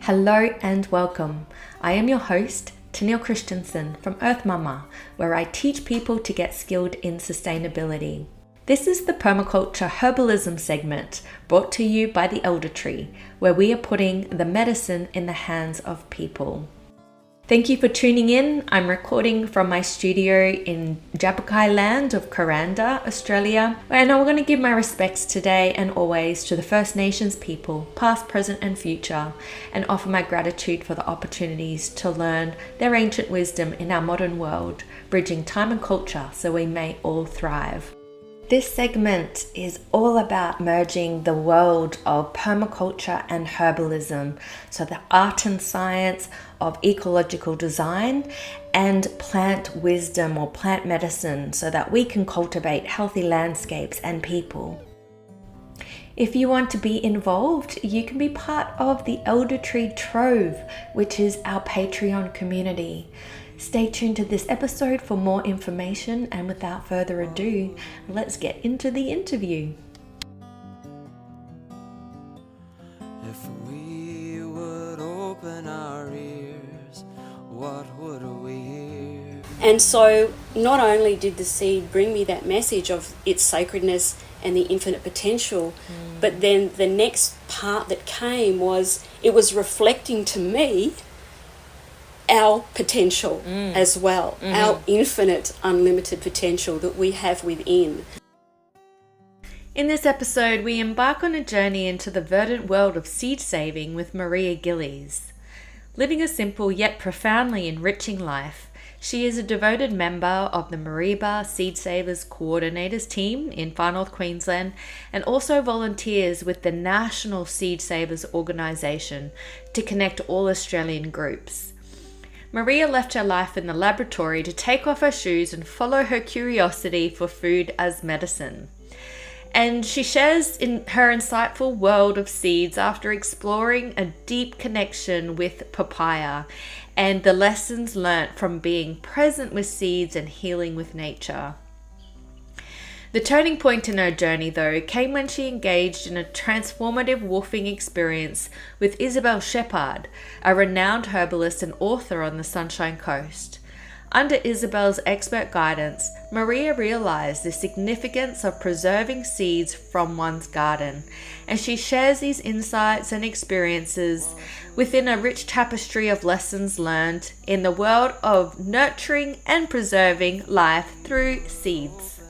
Hello and welcome. I am your host, Tennille Christensen from Earth Mama, where I teach people to get skilled in sustainability. This is the Permaculture Herbalism segment brought to you by the Elder Tree, where we are putting the medicine in the hands of people. Thank you for tuning in. I'm recording from my studio in Jabukai land of Kuranda, Australia. And I'm going to give my respects today and always to the First Nations people, past, present and future, and offer my gratitude for the opportunities to learn their ancient wisdom in our modern world, bridging time and culture so we may all thrive. This segment is all about merging the world of permaculture and herbalism, so the art and science of ecological design and plant wisdom or plant medicine so that we can cultivate healthy landscapes and people. If you want to be involved, you can be part of the Elder Tree Trove, which is our Patreon community. Stay tuned to this episode for more information, and without further ado, let's get into the interview. If we would open our ears, what would we hear? And so not only did the seed bring me that message of its sacredness and the infinite potential, but then the next part that came was it was reflecting to me our potential as well, our infinite, unlimited potential that we have within. In this episode, we embark on a journey into the verdant world of seed saving with Maria Gillies. Living a simple yet profoundly enriching life, she is a devoted member of the Mareeba Seed Savers coordinators team in Far North Queensland and also volunteers with the National Seed Savers organisation to connect all Australian groups. Maria left her life in the laboratory to take off her shoes and follow her curiosity for food as medicine. And she shares in her insightful world of seeds after exploring a deep connection with papaya and the lessons learnt from being present with seeds and healing with nature. The turning point in her journey, though, came when she engaged in a transformative woofing experience with Isabel Shipard, a renowned herbalist and author on the Sunshine Coast. Under Isabel's expert guidance, Maria realized the significance of preserving seeds from one's garden, and she shares these insights and experiences within a rich tapestry of lessons learned in the world of nurturing and preserving life through seeds.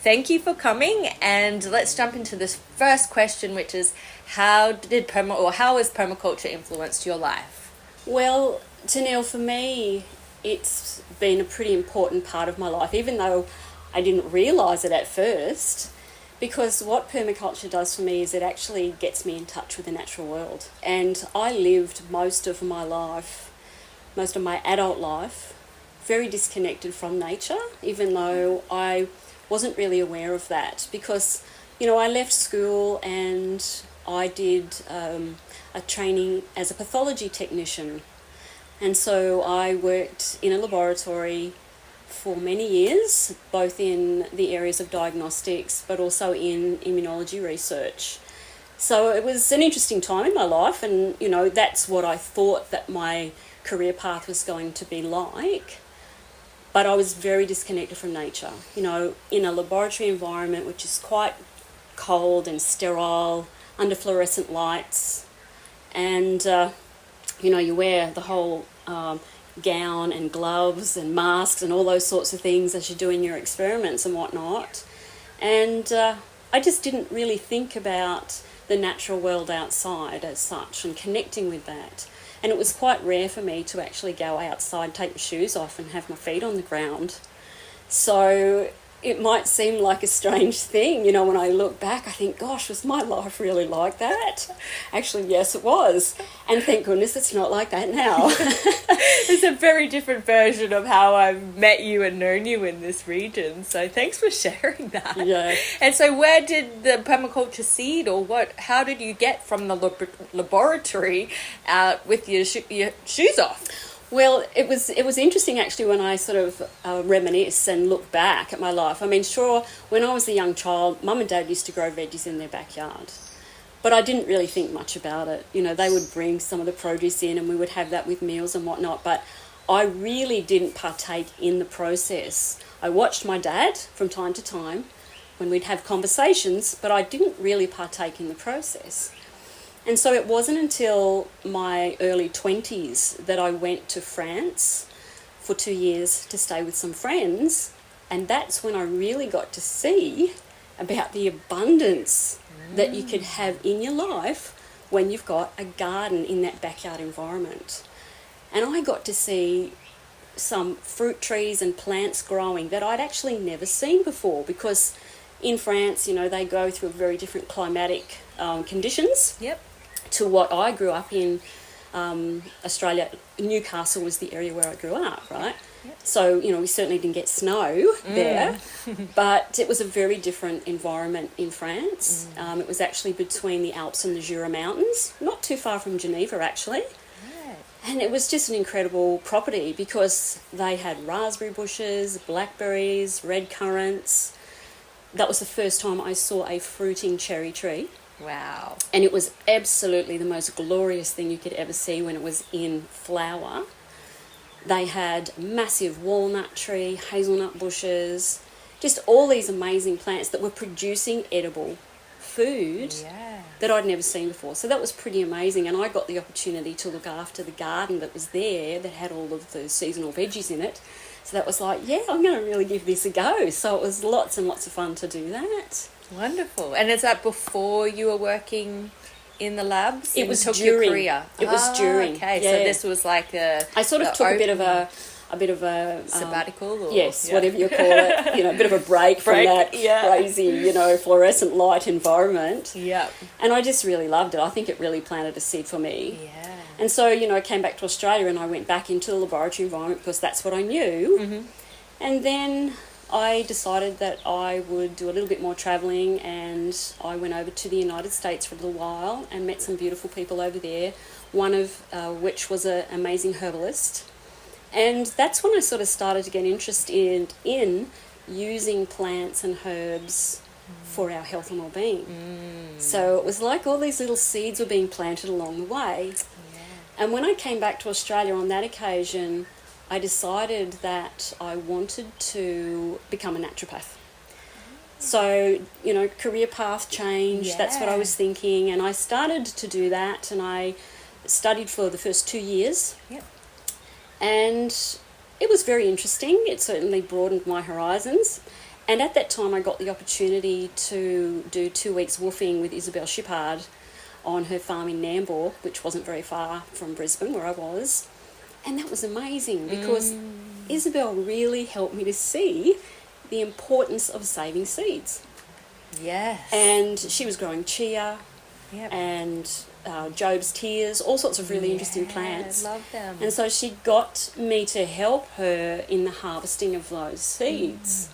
Thank you for coming, and let's jump into this first question, which is how has permaculture influenced your life? Well, Tennille, for me, it's been a pretty important part of my life, even though I didn't realise it at first, because what permaculture does for me is it actually gets me in touch with the natural world. And I lived most of my adult life, very disconnected from nature, even though I wasn't really aware of that because, I left school and I did a training as a pathology technician. And so I worked in a laboratory for many years, both in the areas of diagnostics, but also in immunology research. So it was an interesting time in my life, and, that's what I thought that my career path was going to be like. But I was very disconnected from nature, in a laboratory environment which is quite cold and sterile, under fluorescent lights. And, you wear the whole gown and gloves and masks and all those sorts of things as you're doing your experiments and whatnot. And I just didn't really think about the natural world outside as such and connecting with that. And it was quite rare for me to actually go outside, take my shoes off and have my feet on the ground. So it might seem like a strange thing, when I look back, I think, gosh, was my life really like that? Actually, yes, it was. And thank goodness it's not like that now. It's a very different version of how I've met you and known you in this region. So thanks for sharing that. Yeah. And so where did the permaculture seed how did you get from the laboratory out with your shoes off? Well, it was interesting actually when I sort of reminisce and look back at my life. I mean, sure, when I was a young child, Mum and Dad used to grow veggies in their backyard. But I didn't really think much about it. You know, they would bring some of the produce in and we would have that with meals and whatnot, but I really didn't partake in the process. I watched my dad from time to time when we'd have conversations, but I didn't really partake in the process. And so it wasn't until my early 20s that I went to France for 2 years to stay with some friends, and that's when I really got to see about the abundance that you could have in your life when you've got a garden in that backyard environment. And I got to see some fruit trees and plants growing that I'd actually never seen before, because in France, you know, they go through very different climatic conditions to what I grew up in. Australia, Newcastle was the area where I grew up, right? So, you know, we certainly didn't get snow there, but it was a very different environment in France. It was actually between the Alps and the Jura Mountains, not too far from Geneva, actually. And it was just an incredible property because they had raspberry bushes, blackberries, red currants. That was the first time I saw a fruiting cherry tree. Wow. And it was absolutely the most glorious thing you could ever see when it was in flower. They had massive walnut tree, hazelnut bushes, just all these amazing plants that were producing edible food that I'd never seen before. So that was pretty amazing, and I got the opportunity to look after the garden that was there that had all of the seasonal veggies in it. So that was like, yeah, I'm going to really give this a go. So it was lots and lots of fun to do that. Wonderful. And is that before you were working in the labs? It was took during. Your career? It was during. Okay, yeah. So this was like I sort of took a bit of a sabbatical, or, whatever you call it, you know, a bit of a break from that crazy, you know, fluorescent light environment. Yeah. And I just really loved it. I think it really planted a seed for me. Yeah. And so, you know, I came back to Australia and I went back into the laboratory environment because that's what I knew. Mm-hmm. And then I decided that I would do a little bit more travelling, and I went over to the United States for a little while and met some beautiful people over there, one of which was an amazing herbalist. And that's when I sort of started to get interested in using plants and herbs for our health and well-being. So it was like all these little seeds were being planted along the way. Yeah. And when I came back to Australia on that occasion, I decided that I wanted to become a naturopath. So, you know, career path change, that's what I was thinking. And I started to do that, and I studied for the first 2 years. Yep. And it was very interesting. It certainly broadened my horizons. And at that time, I got the opportunity to do 2 weeks woofing with Isabel Shipard on her farm in Nambour, which wasn't very far from Brisbane, where I was. And that was amazing because Isabel really helped me to see the importance of saving seeds. Yes. And she was growing chia and Job's tears, all sorts of really interesting plants. I love them. And so she got me to help her in the harvesting of those seeds.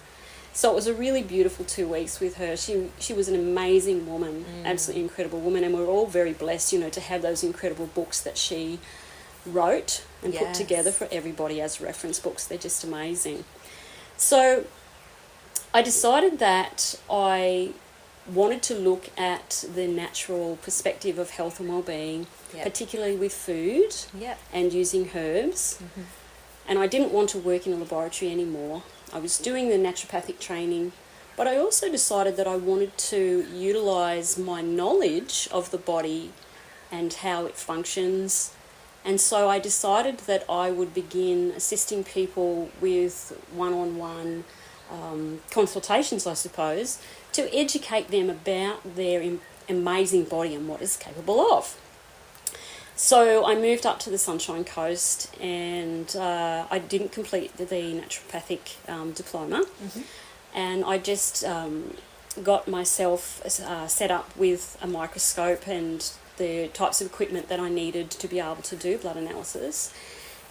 So it was a really beautiful 2 weeks with her. She was an amazing woman, absolutely incredible woman, and we were all very blessed, you know, to have those incredible books that she wrote and put together for everybody as reference books. They're just amazing. So I decided that I wanted to look at the natural perspective of health and well-being, particularly with food and using herbs. And I didn't want to work in a laboratory anymore. I was doing the naturopathic training, but I also decided that I wanted to utilise my knowledge of the body and how it functions. And so I decided that I would begin assisting people with one-on-one consultations, I suppose, to educate them about their amazing body and what it's capable of. So I moved up to the Sunshine Coast, and I didn't complete the naturopathic diploma, and I just got myself set up with a microscope and the types of equipment that I needed to be able to do blood analysis.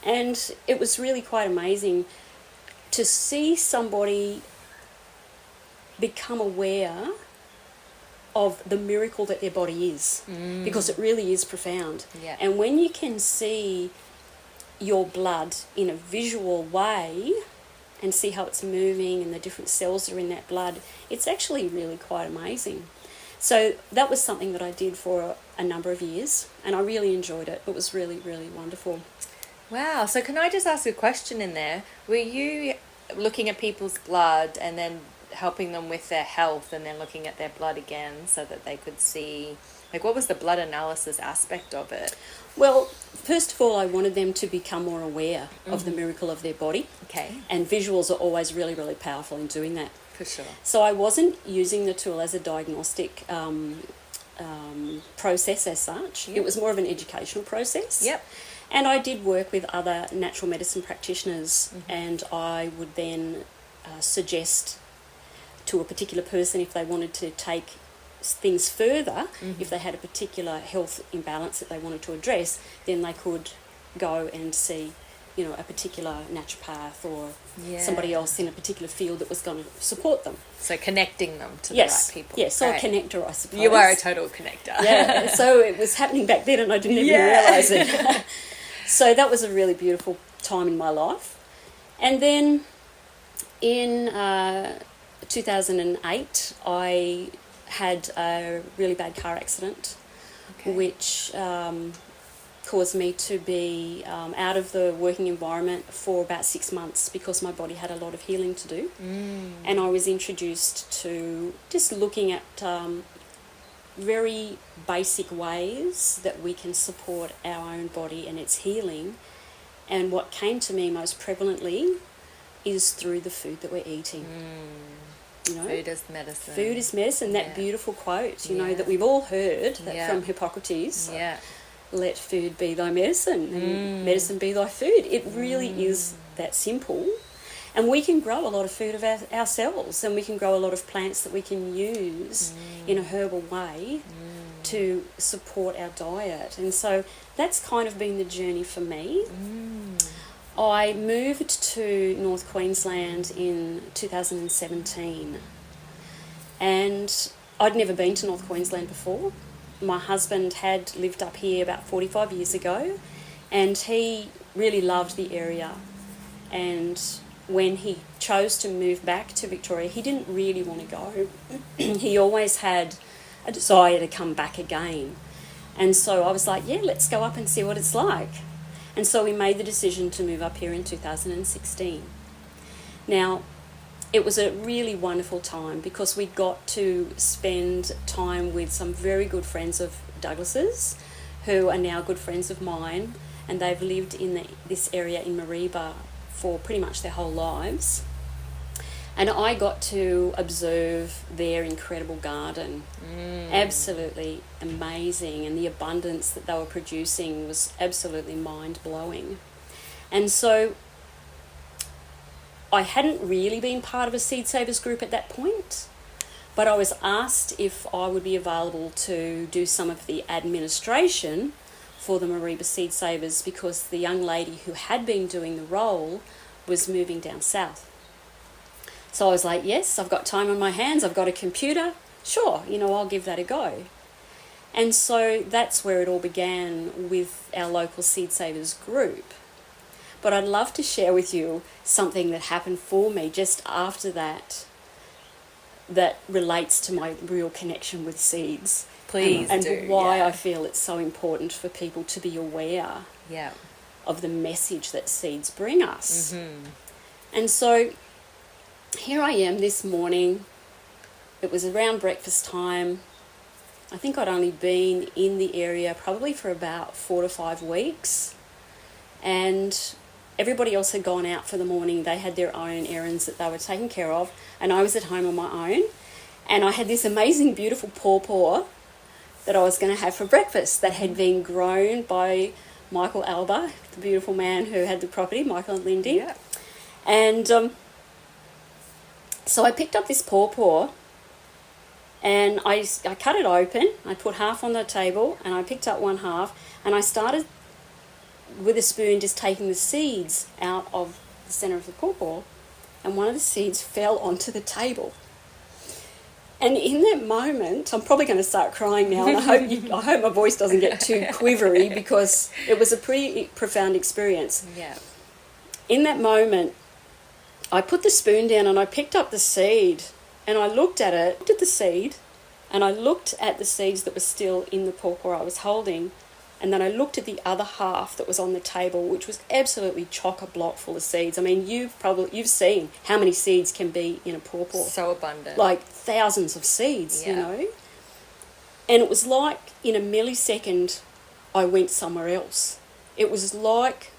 And it was really quite amazing to see somebody become aware of the miracle that their body is, because it really is profound. Yeah. And when you can see your blood in a visual way and see how it's moving and the different cells that are in that blood, it's actually really quite amazing. So that was something that I did for a number of years, and I really enjoyed it. It was really, really wonderful. Wow. So can I just ask a question in there? Were you looking at people's blood and then helping them with their health and then looking at their blood again so that they could see, like, what was the blood analysis aspect of it? Well, first of all, I wanted them to become more aware of the miracle of their body. Okay. And visuals are always really, really powerful in doing that. For sure. So I wasn't using the tool as a diagnostic process as such. Yep. It was more of an educational process. Yep. And I did work with other natural medicine practitioners, and I would then suggest to a particular person if they wanted to take things further, if they had a particular health imbalance that they wanted to address, then they could go and see, you know, a particular naturopath or somebody else in a particular field that was going to support them. So connecting them to Yes. the right people. Yes, so a Right. connector, I suppose. You are a total connector. Yeah, so it was happening back then and I didn't even realise it. So that was a really beautiful time in my life. And then in 2008, I had a really bad car accident, which caused me to be out of the working environment for about 6 months because my body had a lot of healing to do. And I was introduced to just looking at very basic ways that we can support our own body and its healing. And what came to me most prevalently is through the food that we're eating. You know, Food is medicine. food is medicine. That Yeah. beautiful quote, you know, Yeah. that we've all heard that Yeah. from Hippocrates. Yeah. Let food be thy medicine and medicine be thy food. It really is that simple. And we can grow a lot of food of ourselves, and we can grow a lot of plants that we can use in a herbal way to support our diet. And so that's kind of been the journey for me. I moved to North Queensland in 2017, and I'd never been to North Queensland before. My husband had lived up here about 45 years ago, and he really loved the area. And when he chose to move back to Victoria, he didn't really want to go. He always had a desire to come back again. And so I was like, yeah, let's go up and see what it's like. And so we made the decision to move up here in 2016. Now, it was a really wonderful time because we got to spend time with some very good friends of Douglas's who are now good friends of mine, and they've lived in this area in Mareeba for pretty much their whole lives. And I got to observe their incredible garden. Absolutely amazing. And the abundance that they were producing was absolutely mind-blowing. And so I hadn't really been part of a Seed Savers group at that point, but I was asked if I would be available to do some of the administration for the Mareeba Seed Savers because the young lady who had been doing the role was moving down south. So I was like, yes, I've got time on my hands, I've got a computer, sure, you know, I'll give that a go. And so that's where it all began with our local Seed Savers group. But I'd love to share with you something that happened for me just after that relates to my real connection with seeds. Please and do, why yeah. I feel it's so important for people to be aware Yeah. of the message that seeds bring us. And so here I am this morning. It was around breakfast time. I think I'd only been in the area probably for about 4 to 5 weeks. And everybody else had gone out for the morning. They had their own errands that they were taking care of. And I was at home on my own. And I had this amazing, beautiful pawpaw that I was going to have for breakfast that had been grown by Michael Alba, the beautiful man who had the property, Michael and Lindy. Yeah. And so I picked up this pawpaw and I cut it open. I put half on the table and I picked up one half and I started with a spoon just taking the seeds out of the centre of the pawpaw, and one of the seeds fell onto the table. And in that moment, I'm probably going to start crying now, and I hope my voice doesn't get too quivery because it was a pretty profound experience. Yeah. In that moment, I put the spoon down and I picked up the seed and I looked at the seed, And I looked at the seeds that were still in the pawpaw I was holding, and then I looked at the other half that was on the table, which was absolutely chock-a-block full of seeds. I mean, you've seen how many seeds can be in a pawpaw. So abundant. Like thousands of seeds, you know. And it was like in a millisecond I went somewhere else. It was like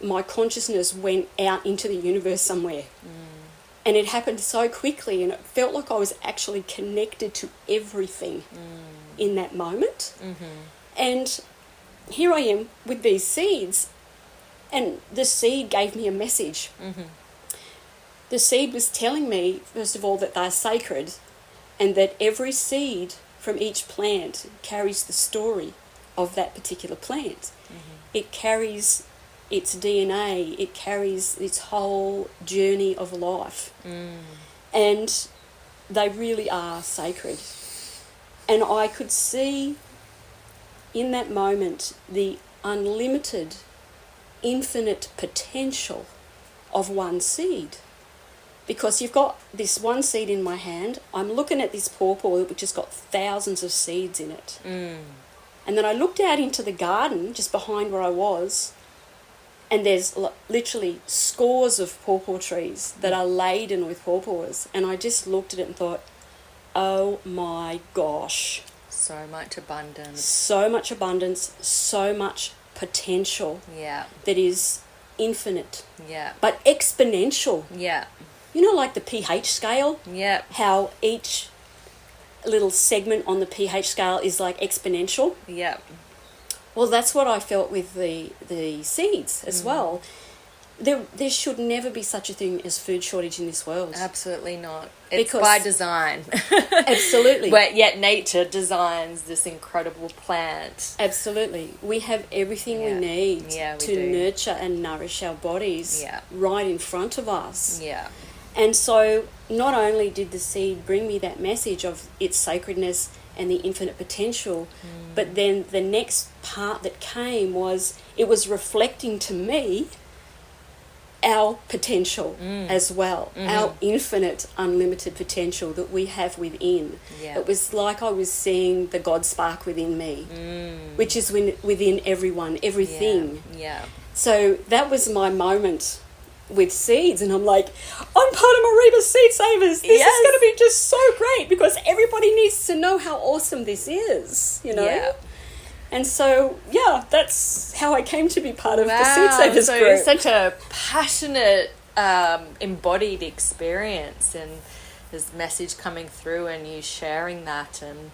my consciousness went out into the universe somewhere. And it happened so quickly, and it felt like I was actually connected to everything in that moment. And here I am with these seeds, and the seed gave me a message. The seed was telling me, first of all, that they're sacred, and that every seed from each plant carries the story of that particular plant. It carries its DNA, it carries its whole journey of life. And they really are sacred. And I could see in that moment the unlimited, infinite potential of one seed. Because you've got this one seed in my hand, I'm looking at this pawpaw which has got thousands of seeds in it. And then I looked out into the garden just behind where I was, and there's literally scores of pawpaw trees that are laden with pawpaws. And I just looked at it and thought, oh my gosh. So much abundance. So much abundance, so much potential. Yeah. That is infinite. Yeah. But exponential. Yeah. You know, like the pH scale? Yeah. How each little segment on the pH scale is like exponential? Yeah. Well, that's what I felt with the seeds as well. There should never be such a thing as food shortage in this world. Absolutely not. It's by design. Absolutely. But yet nature designs this incredible plant. Absolutely. We have everything we need to nurture and nourish our bodies right in front of us. Yeah. And so not only did the seed bring me that message of its sacredness and the infinite potential, but then the next part that came was it was reflecting to me our potential as well, our infinite, unlimited potential that we have within. Yeah. It was like I was seeing the God spark within me, which is within everyone, everything. Yeah. So that was my moment with seeds, and I'm like, I'm part of Mareeba Seed Savers. This is going to be just so great because everybody needs to know how awesome this is, you know? Yeah. And so, that's how I came to be part of the Seed Savers group. So such a passionate, embodied experience, and this message coming through and you sharing that. And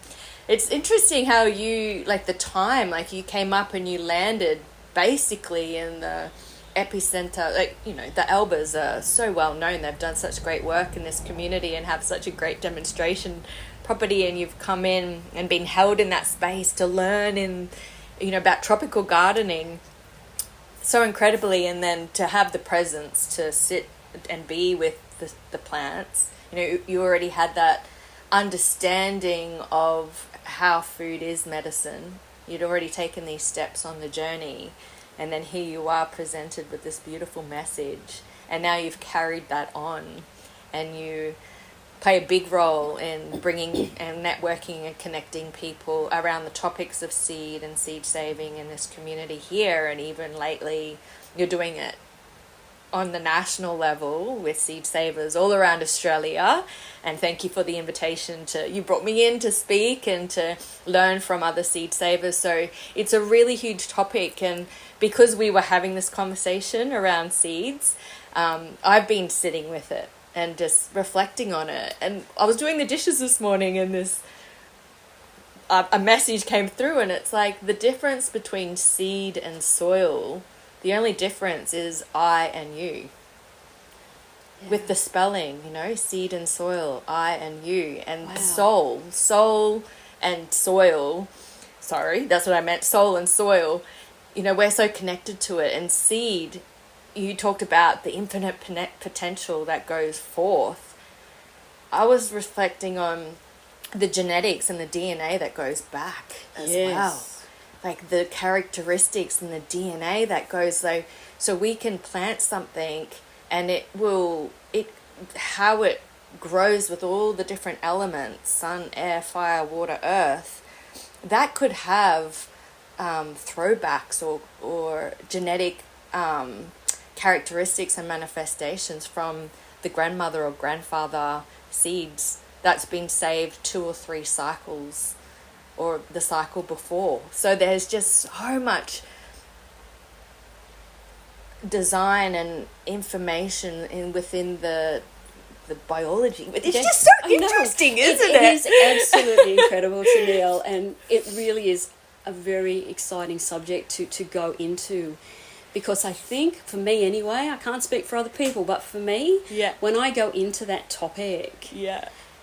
it's interesting how you, like the time, like you came up and you landed basically in the epicenter. Like, you know, the Albers are so well known. They've done such great work in this community and have such a great demonstration property, and you've come in and been held in that space to learn about tropical gardening so incredibly, and then to have the presence to sit and be with the plants. You already had that understanding of how food is medicine. You'd already taken these steps on the journey, and then here you are presented with this beautiful message, and now you've carried that on, and you play a big role in bringing and networking and connecting people around the topics of seed and seed saving in this community here. And even lately you're doing it on the national level with Seed Savers all around Australia. And thank you for the invitation you brought me in to speak and to learn from other seed savers. So it's a really huge topic, and because we were having this conversation around seeds, I've been sitting with it and just reflecting on it. And I was doing the dishes this morning, and this a message came through, and it's like the difference between seed and soil, the only difference is I and you. Yeah. With the spelling, seed and soil, I and you. And soul and soil, sorry, that's what I meant, soul and soil, we're so connected to it. And seed, you talked about the infinite potential that goes forth. I was reflecting on the genetics and the DNA that goes back as well. Like the characteristics and the DNA that goes, so we can plant something and how it grows with all the different elements, sun, air, fire, water, earth, that could have throwbacks or genetic characteristics and manifestations from the grandmother or grandfather seeds that's been saved 2 or 3 cycles or the cycle before. So there's just so much design and information within the biology. It's just so interesting, isn't it? It is absolutely incredible, Chanel, and it really is a very exciting subject to go into, because I think, for me anyway, I can't speak for other people, but for me, when I go into that topic,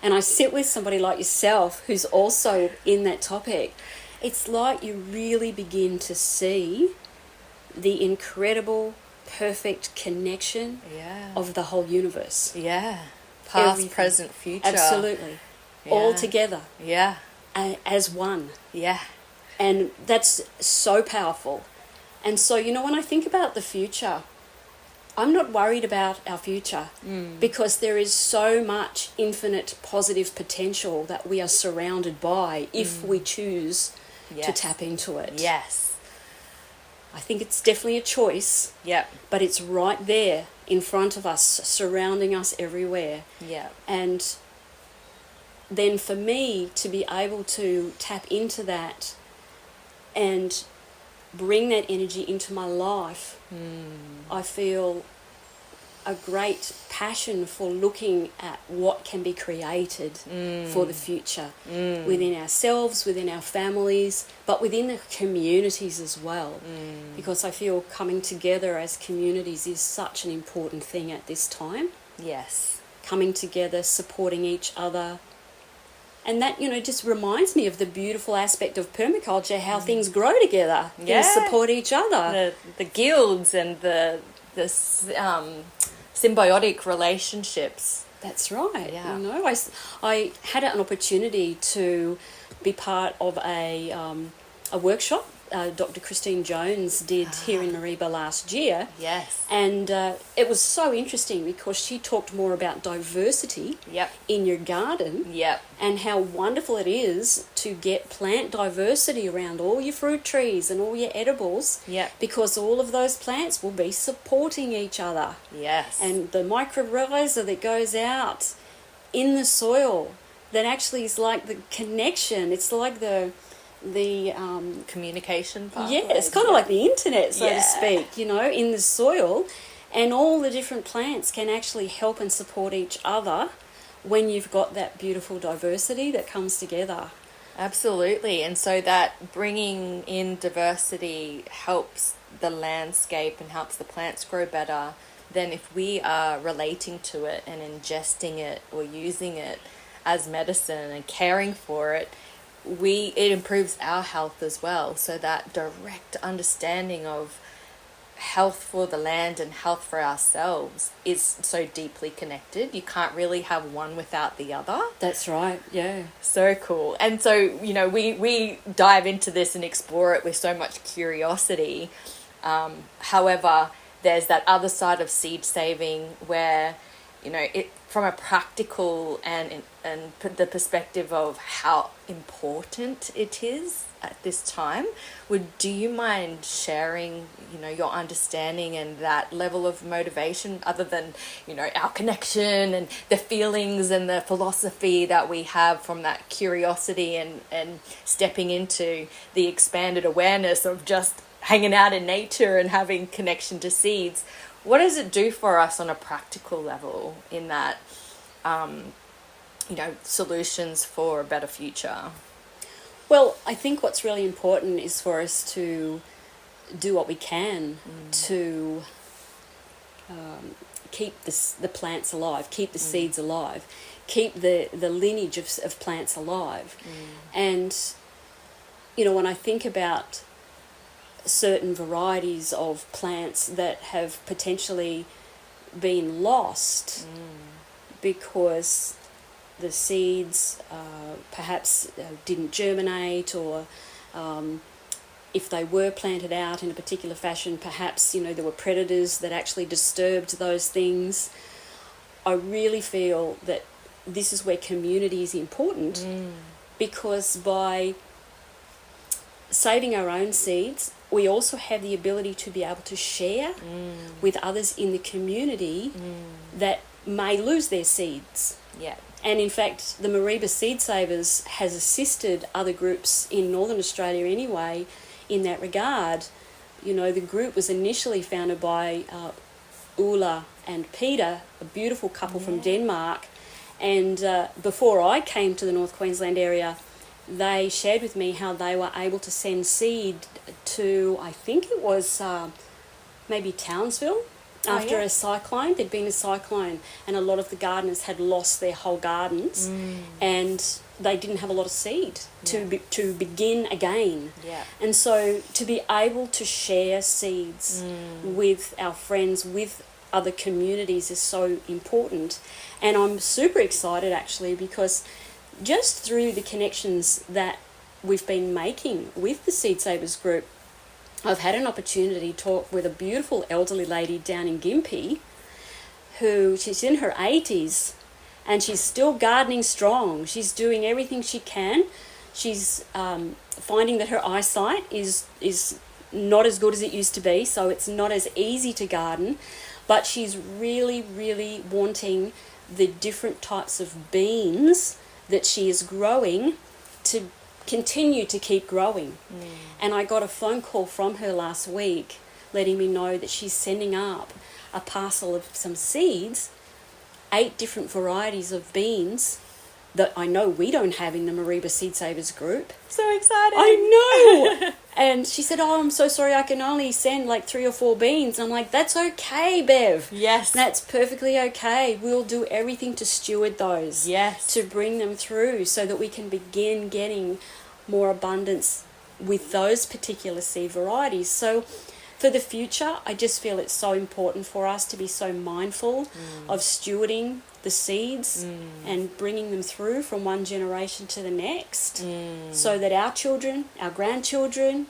and I sit with somebody like yourself who's also in that topic, it's like you really begin to see the incredible, perfect connection of the whole universe. Past, Everything. present, future. Absolutely. All together. As one. And that's so powerful. And so, when I think about the future, I'm not worried about our future because there is so much infinite positive potential that we are surrounded by if we choose to tap into it. I think it's definitely a choice. But it's right there in front of us, surrounding us everywhere. And then for me to be able to tap into that and bring that energy into my life, I feel a great passion for looking at what can be created for the future within ourselves, within our families, but within the communities as well. Because I feel coming together as communities is such an important thing at this time. Coming together, supporting each other. And that, just reminds me of the beautiful aspect of permaculture, how things grow together and support each other. The guilds and the symbiotic relationships. That's right. I had an opportunity to be part of a workshop Dr. Christine Jones did here in Mareeba last year. And it was so interesting because she talked more about diversity in your garden and how wonderful it is to get plant diversity around all your fruit trees and all your edibles because all of those plants will be supporting each other. And the mycorrhiza that goes out in the soil that actually is like the connection. It's like the communication part. It's kind of like the internet, so to speak, in the soil, and all the different plants can actually help and support each other when you've got that beautiful diversity that comes together. Absolutely. And so that bringing in diversity helps the landscape and helps the plants grow better than if we are relating to it and ingesting it or using it as medicine and caring for it. It improves our health as well. So that direct understanding of health for the land and health for ourselves is so deeply connected. You can't really have one without the other. That's right. So cool. And so, we dive into this and explore it with so much curiosity. However, there's that other side of seed saving where, it from a practical and the perspective of how important it is at this time. Do you mind sharing, your understanding and that level of motivation other than, our connection and the feelings and the philosophy that we have from that curiosity and stepping into the expanded awareness of just hanging out in nature and having connection to seeds? What does it do for us on a practical level in that, solutions for a better future? Well, I think what's really important is for us to do what we can to keep the plants alive, keep the seeds alive, keep the lineage of plants alive. And, when I think about certain varieties of plants that have potentially been lost because the seeds perhaps didn't germinate, or if they were planted out in a particular fashion, perhaps there were predators that actually disturbed those things. I really feel that this is where community is important, because by saving our own seeds, we also have the ability to be able to share with others in the community that may lose their seeds. Yeah. And in fact, the Mareeba Seed Savers has assisted other groups in Northern Australia anyway in that regard. You know, the group was initially founded by Ulla and Peter, a beautiful couple from Denmark. And before I came to the North Queensland area, they shared with me how they were able to send seed to, I think it was maybe Townsville, after a cyclone. There'd been a cyclone and a lot of the gardeners had lost their whole gardens and they didn't have a lot of seed to begin again. Yeah. And so to be able to share seeds with our friends, with other communities is so important. And I'm super excited actually, because just through the connections that we've been making with the Seed Savers group, I've had an opportunity to talk with a beautiful elderly lady down in Gympie who, she's in her 80s and she's still gardening strong. She's doing everything she can. She's finding that her eyesight is not as good as it used to be, so it's not as easy to garden, but she's really, really wanting the different types of beans that she is growing to continue to keep growing. And I got a phone call from her last week letting me know that she's sending up a parcel of some seeds, 8 different varieties of beans that I know we don't have in the Mareeba Seed Savers group. So exciting. I know. And she said, oh, I'm so sorry, I can only send like 3 or 4 beans. I'm like, that's okay, Bev. Yes. That's perfectly okay. We'll do everything to steward those. Yes. To bring them through so that we can begin getting more abundance with those particular seed varieties. So for the future, I just feel it's so important for us to be so mindful of stewarding the seeds and bringing them through from one generation to the next, so that our children, our grandchildren,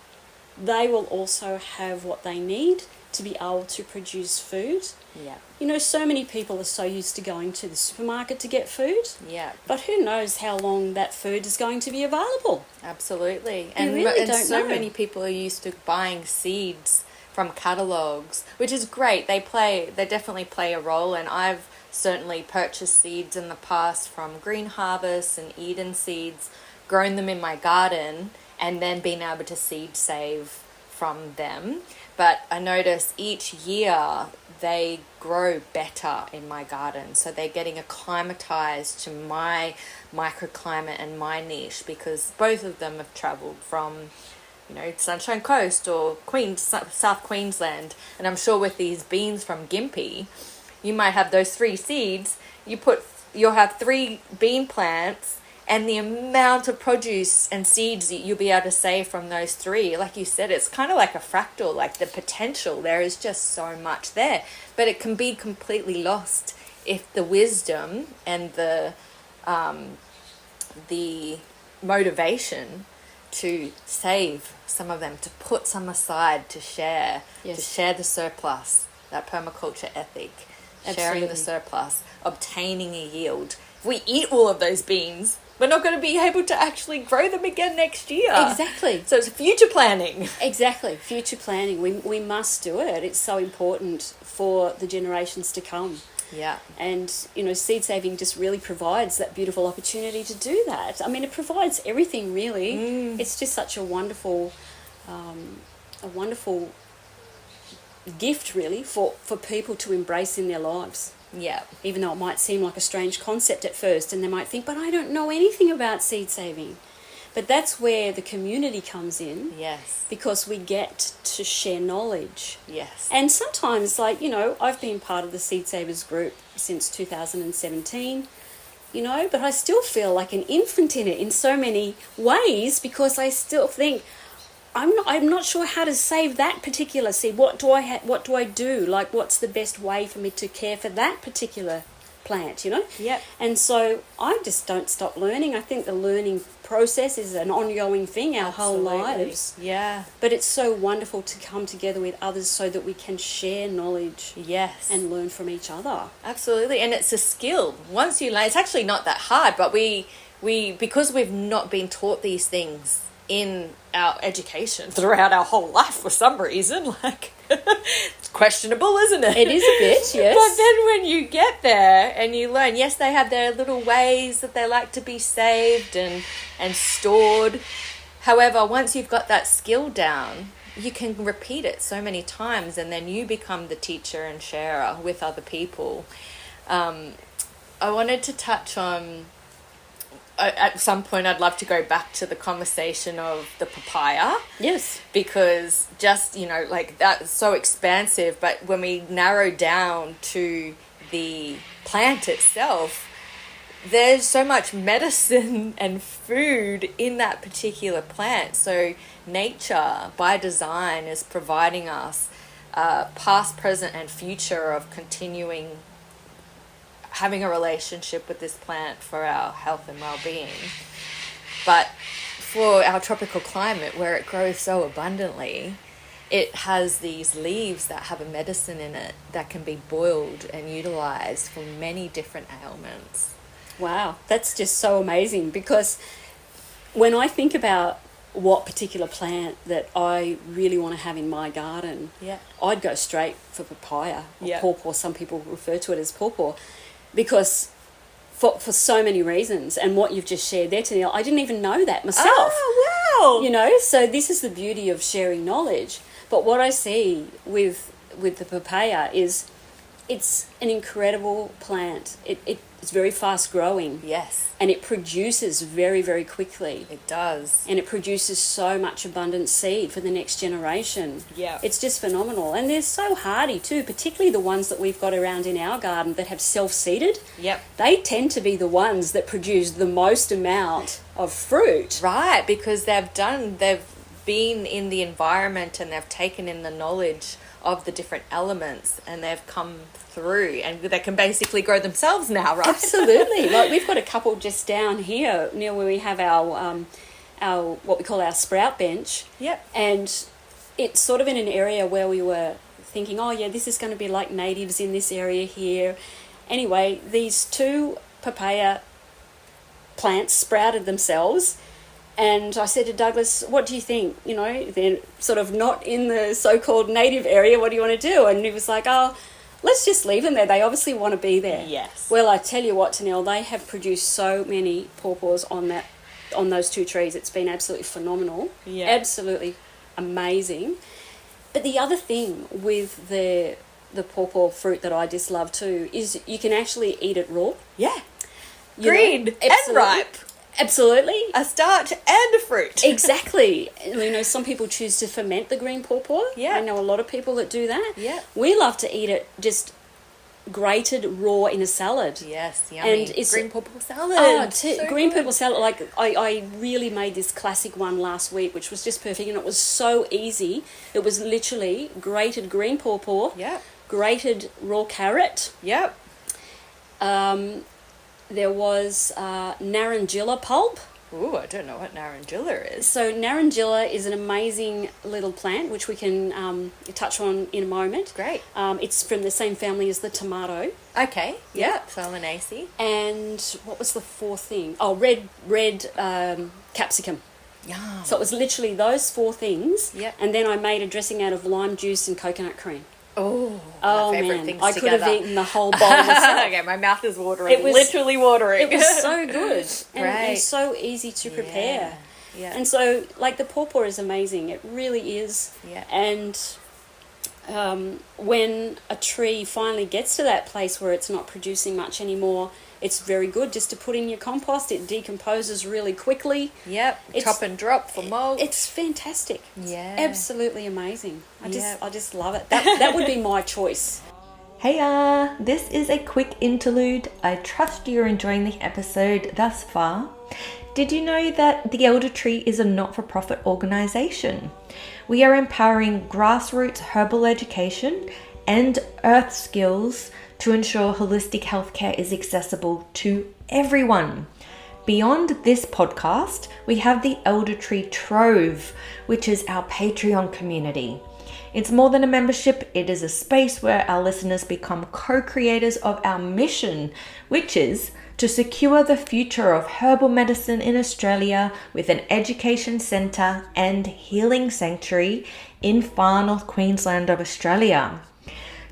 they will also have what they need to be able to produce food. Yeah. You know, so many people are so used to going to the supermarket to get food. Yeah. But who knows how long that food is going to be available? Absolutely. And really don't so know. many people are used to buying seeds from catalogues, which is great. They definitely play a role, and I've certainly purchased seeds in the past from Green Harvest and Eden Seeds, grown them in my garden, and then been able to seed save from them. But I notice each year they grow better in my garden. So they're getting acclimatized to my microclimate and my niche, because both of them have traveled from, you know, Sunshine Coast or South Queensland. And I'm sure with these beans from Gympie, you might have those 3 seeds. You'll have 3 bean plants, and the amount of produce and seeds that you'll be able to save from those 3, like you said, it's kind of like a fractal, like the potential. There is just so much there, but it can be completely lost if the wisdom and the motivation to save some of them, to put some aside, to share, to share the surplus, that permaculture ethic, sharing the surplus, obtaining a yield. If we eat all of those beans, we're not going to be able to actually grow them again next year. Exactly. So it's future planning. Exactly. Future planning. We must do it. It's so important for the generations to come. Yeah. And, you know, seed saving just really provides that beautiful opportunity to do that. I mean, it provides everything, really. It's just such a wonderful gift, really, for people to embrace in their lives. Yeah. Even though it might seem like a strange concept at first, and they might think, but I don't know anything about seed saving. But that's where the community comes in. Yes. Because we get to share knowledge. Yes. And sometimes, like, you know, I've been part of the Seed Savers group since 2017, you know, but I still feel like an infant in it in so many ways, because I still think, I'm not sure how to save that particular seed. What do I do? Like, what's the best way for me to care for that particular plant, you know? Yep. And so I just don't stop learning. I think the learning process, is an ongoing thing our whole lives. Yeah. But it's so wonderful to come together with others so that we can share knowledge. Yes. And learn from each other. Absolutely. And it's a skill. Once you learn, it's actually not that hard, but we because we've not been taught these things in our education throughout our whole life for some reason, like it's questionable, isn't it? It is a bit, yes. But then when you get there and you learn, yes, they have their little ways that they like to be saved and stored. However, once you've got that skill down, you can repeat it so many times, and then you become the teacher and sharer with other people. I wanted to touch on, at some point I'd love to go back to the conversation of the papaya. Yes. Because just, like that's so expansive, but when we narrow down to the plant itself, there's so much medicine and food in that particular plant. So nature, by design, is providing us past, present, and future of continuing having a relationship with this plant for our health and well-being. But for our tropical climate, where it grows so abundantly, it has these leaves that have a medicine in it that can be boiled and utilized for many different ailments. Wow, that's just so amazing, because when I think about what particular plant that I really want to have in my garden, I'd go straight for papaya or pawpaw. Some people refer to it as pawpaw, because for so many reasons. And what you've just shared there, Tennille, I didn't even know that myself. Oh, wow! So this is the beauty of sharing knowledge. But what I see with the papaya is it's an incredible plant. It's very fast growing. Yes. And it produces very, very quickly. It does. And it produces so much abundant seed for the next generation. Yeah. It's just phenomenal. And they're so hardy too, particularly the ones that we've got around in our garden that have self-seeded. Yep. They tend to be the ones that produce the most amount of fruit. Right, because they've been in the environment and they've taken in the knowledge of the different elements, and they've come through, and they can basically grow themselves now, right? Absolutely. Like we've got a couple just down here near where we have our what we call our sprout bench. Yep. And it's sort of in an area where we were thinking, oh yeah, this is going to be like natives in this area here. Anyway, these two papaya plants sprouted themselves. And I said to Douglas, what do you think? They're sort of not in the so-called native area. What do you want to do? And he was like, oh, let's just leave them there. They obviously want to be there. Yes. Well, I tell you what, Tennille, they have produced so many pawpaws on those two trees. It's been absolutely phenomenal. Yeah. Absolutely amazing. But the other thing with the pawpaw fruit that I just love too is you can actually eat it raw. Yeah. Green and ripe. Absolutely. A starch and a fruit. Exactly. Some people choose to ferment the green pawpaw. Yeah. I know a lot of people that do that. Yeah. We love to eat it just grated raw in a salad. Yes, yummy. And it's green pawpaw salad. Oh, so green good. pawpaw salad. Like I really made this classic one last week, which was just perfect, and it was so easy. It was literally grated green pawpaw. Yep. Grated raw carrot. Yep. There was narangilla pulp. Ooh, I don't know what narangilla is. So narangilla is an amazing little plant, which we can touch on in a moment. Great. It's from the same family as the tomato. Okay. Yep. Solanaceae. And what was the fourth thing? Oh, red capsicum. Yum. So it was literally those four things. Yep. And then I made a dressing out of lime juice and coconut cream. Oh, my favourite man, things I together. could have eaten the whole bowl myself. Okay, my mouth is watering. It was literally watering. It was so good and Great. so easy to prepare. Yeah. And so, like, the pawpaw is amazing. It really is. Yeah. And when a tree finally gets to that place where it's not producing much anymore, it's very good just to put in your compost. It decomposes really quickly. Yep. Chop and drop for mold. It's fantastic. Yeah. Absolutely amazing. I just love it. That would be my choice. Hey, this is a quick interlude. I trust you're enjoying the episode thus far. Did you know that the Elder Tree is a not-for-profit organisation? We are empowering grassroots herbal education and earth skills to ensure holistic healthcare is accessible to everyone. Beyond this podcast, we have the Elder Tree Trove, which is our Patreon community. It's more than a membership, it is a space where our listeners become co-creators of our mission, which is to secure the future of herbal medicine in Australia with an education centre and healing sanctuary in Far North Queensland of Australia.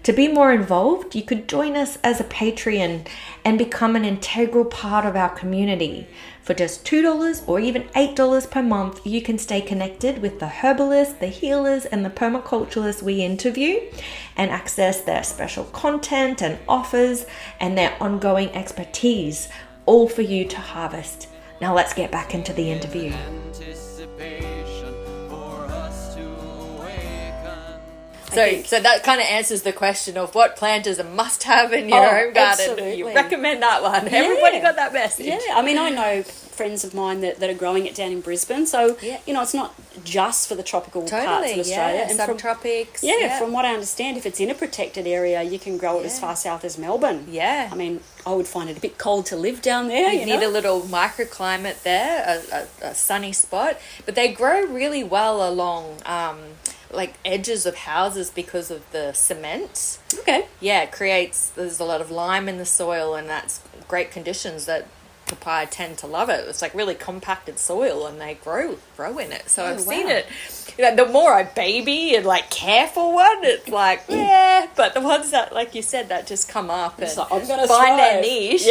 To be more involved, you could join us as a Patreon and become an integral part of our community. For just $2 or even $8 per month, you can stay connected with the herbalists, the healers, and the permaculturists we interview and access their special content and offers and their ongoing expertise, all for you to harvest. Now let's get back into the interview. So that kind of answers the question of what plant is a must-have in your home garden. Absolutely. You recommend that one. Yeah. Everybody got that message. Yeah, I mean, I know friends of mine that are growing it down in Brisbane. So, you know, it's not just for the tropical parts of Australia. And subtropics. From what I understand, if it's in a protected area, you can grow it as far south as Melbourne. Yeah. I mean, I would find it a bit cold to live down there. You need a little microclimate there, a sunny spot. But they grow really well along like edges of houses because of the cement. Okay. Yeah, there's a lot of lime in the soil, and that's great conditions that papaya tend to love it. It's like really compacted soil, and they grow in it. So I've seen it. You know, the more I baby and like care for one, it's like but the ones that, like you said, that just come up and like, I'm gonna find their thrive. niche.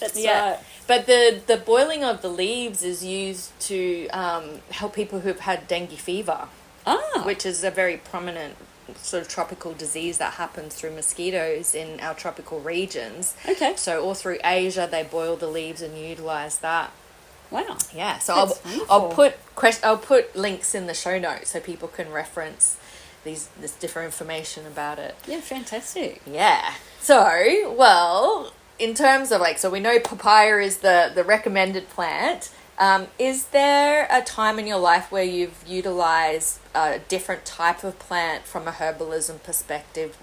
That's right. But the boiling of the leaves is used to help people who've had dengue fever. Which is a very prominent sort of tropical disease that happens through mosquitoes in our tropical regions. Okay. So all through Asia, they boil the leaves and utilize that. Wow. Yeah. So I'll put links in the show notes so people can reference this different information about it. Yeah, fantastic. Yeah. So, well, in terms of so we know papaya is the recommended plant. Is there a time in your life where you've utilized a different type of plant from a herbalism perspective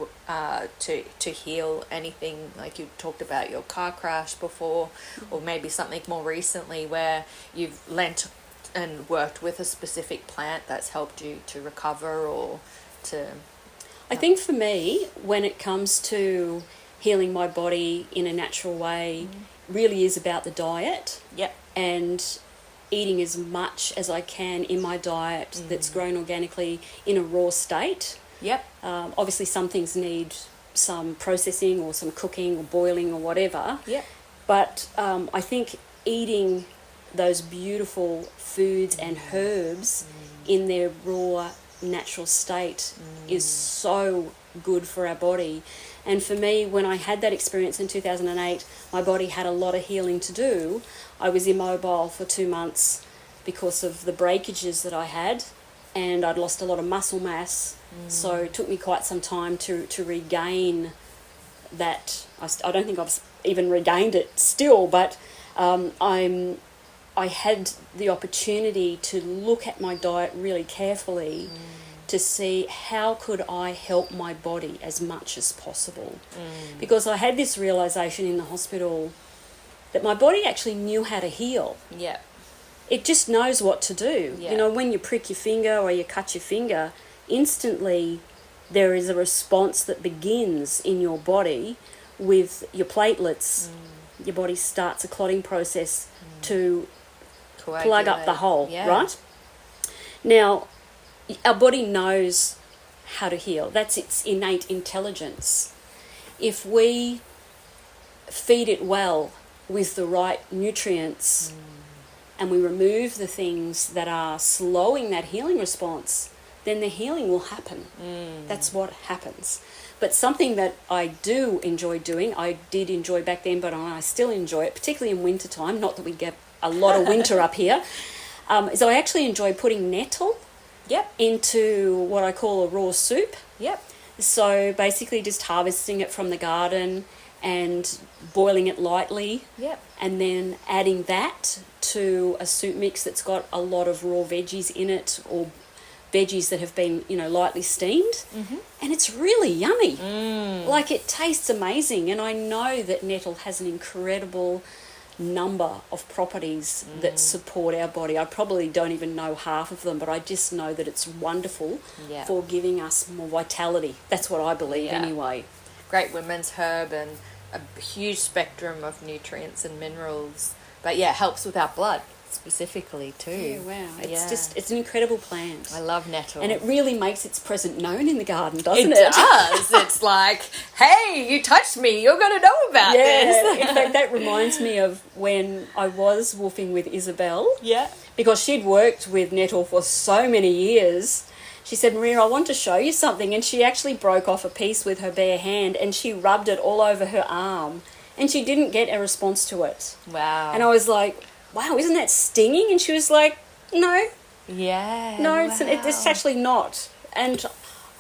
to heal anything? Like you talked about your car crash before, or maybe something more recently where you've lent and worked with a specific plant that's helped you to recover or to... I think for me, when it comes to healing my body in a natural way, really is about the diet. Yep. And eating as much as I can in my diet that's grown organically in a raw state. Yep. Obviously, some things need some processing or some cooking or boiling or whatever. Yep. But I think eating those beautiful foods and herbs in their raw, natural state is so good for our body. And for me, when I had that experience in 2008, my body had a lot of healing to do. I was immobile for 2 months because of the breakages that I had, and I'd lost a lot of muscle mass. So it took me quite some time to regain that. I don't think I've even regained it still, but I had the opportunity to look at my diet really carefully to see how could I help my body as much as possible. Because I had this realisation in the hospital that my body actually knew how to heal. Yeah. It just knows what to do. Yeah. You know, when you prick your finger or you cut your finger, instantly there is a response that begins in your body with your platelets. Your body starts a clotting process to plug up the hole, right? Now, our body knows how to heal. That's its innate intelligence. If we feed it well with the right nutrients and we remove the things that are slowing that healing response, then the healing will happen. That's what happens. But something that I do enjoy doing, I did enjoy back then, but I still enjoy it, particularly in wintertime, not that we get a lot of winter up here, is I actually enjoy putting nettle into what I call a raw soup. So basically just harvesting it from the garden and boiling it lightly. And then adding that to a soup mix that's got a lot of raw veggies in it, or veggies that have been, lightly steamed. And it's really yummy. Like, it tastes amazing. And I know that nettle has an incredible number of properties that support our body. I probably don't even know half of them, but I just know that it's wonderful for giving us more vitality. That's what I believe anyway. Great women's herb and a huge spectrum of nutrients and minerals. But yeah, it helps with our blood specifically too. Yeah, wow. It's an incredible plant. I love nettle. And it really makes its presence known in the garden, doesn't it? It does. It's like, hey, you touched me, you're going to know about this. In fact, that reminds me of when I was woofing with Isabel. Yeah. Because she'd worked with nettle for so many years. She said, Maria, I want to show you something. And she actually broke off a piece with her bare hand and she rubbed it all over her arm. And she didn't get a response to it. Wow. And I was like, wow, isn't that stinging? And she was like, no. Yeah. No, it's actually not. And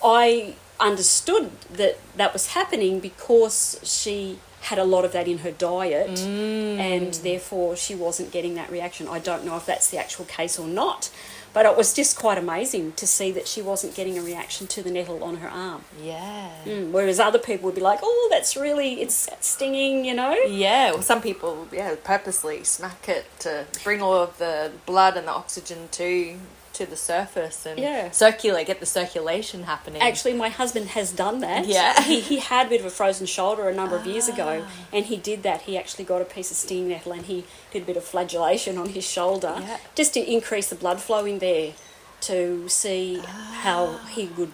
I understood that was happening because she had a lot of that in her diet and therefore she wasn't getting that reaction. I don't know if that's the actual case or not, but it was just quite amazing to see that she wasn't getting a reaction to the nettle on her arm. Yeah. Whereas other people would be like, oh, it's stinging, you know? Yeah, well, some people, purposely smack it to bring all of the blood and the oxygen to the surface and get the circulation happening. Actually, my husband has done that. Yeah. He had a bit of a frozen shoulder a number of years ago, and he did that. He actually got a piece of stinging nettle and he did a bit of flagellation on his shoulder just to increase the blood flow in there to see how he would,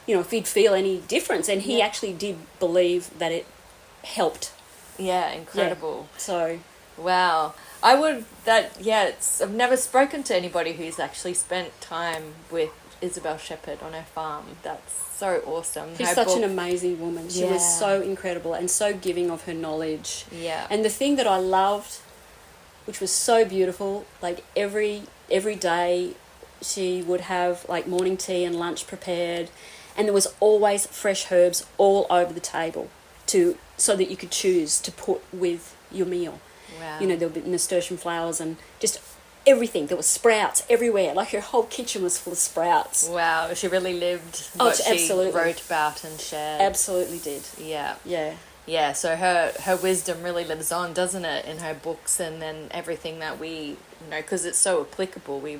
if he'd feel any difference. And he actually did believe that it helped. Yeah, incredible. Yeah. So... Wow. I've never spoken to anybody who's actually spent time with Isabel Shipard on her farm. That's so awesome. She's such an amazing woman. She was so incredible and so giving of her knowledge. Yeah. And the thing that I loved, which was so beautiful, like every day she would have like morning tea and lunch prepared, and there was always fresh herbs all over the table so that you could choose to put with your meal. Wow. There would be nasturtium flowers and just everything. There was sprouts everywhere. Like her whole kitchen was full of sprouts. Wow, she really lived what she wrote about and shared. Absolutely did. Yeah. Yeah. Yeah, so her wisdom really lives on, doesn't it, in her books and then everything that we, because it's so applicable. What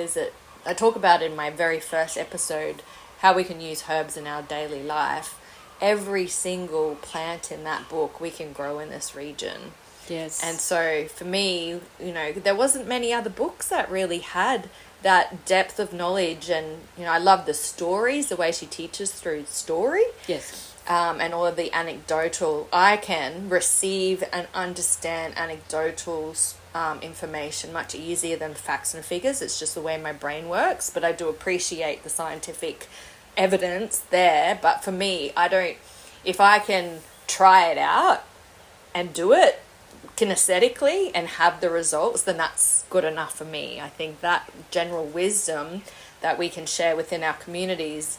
is it? I talk about in my very first episode how we can use herbs in our daily life. Every single plant in that book we can grow in this region. Yes. And so for me, there wasn't many other books that really had that depth of knowledge. And, I love the stories, the way she teaches through story. Yes. And all of the anecdotal. I can receive and understand anecdotal information much easier than facts and figures. It's just the way my brain works. But I do appreciate the scientific evidence there, but for me, if I can try it out and do it kinesthetically and have the results, then that's good enough for me. I think that general wisdom that we can share within our communities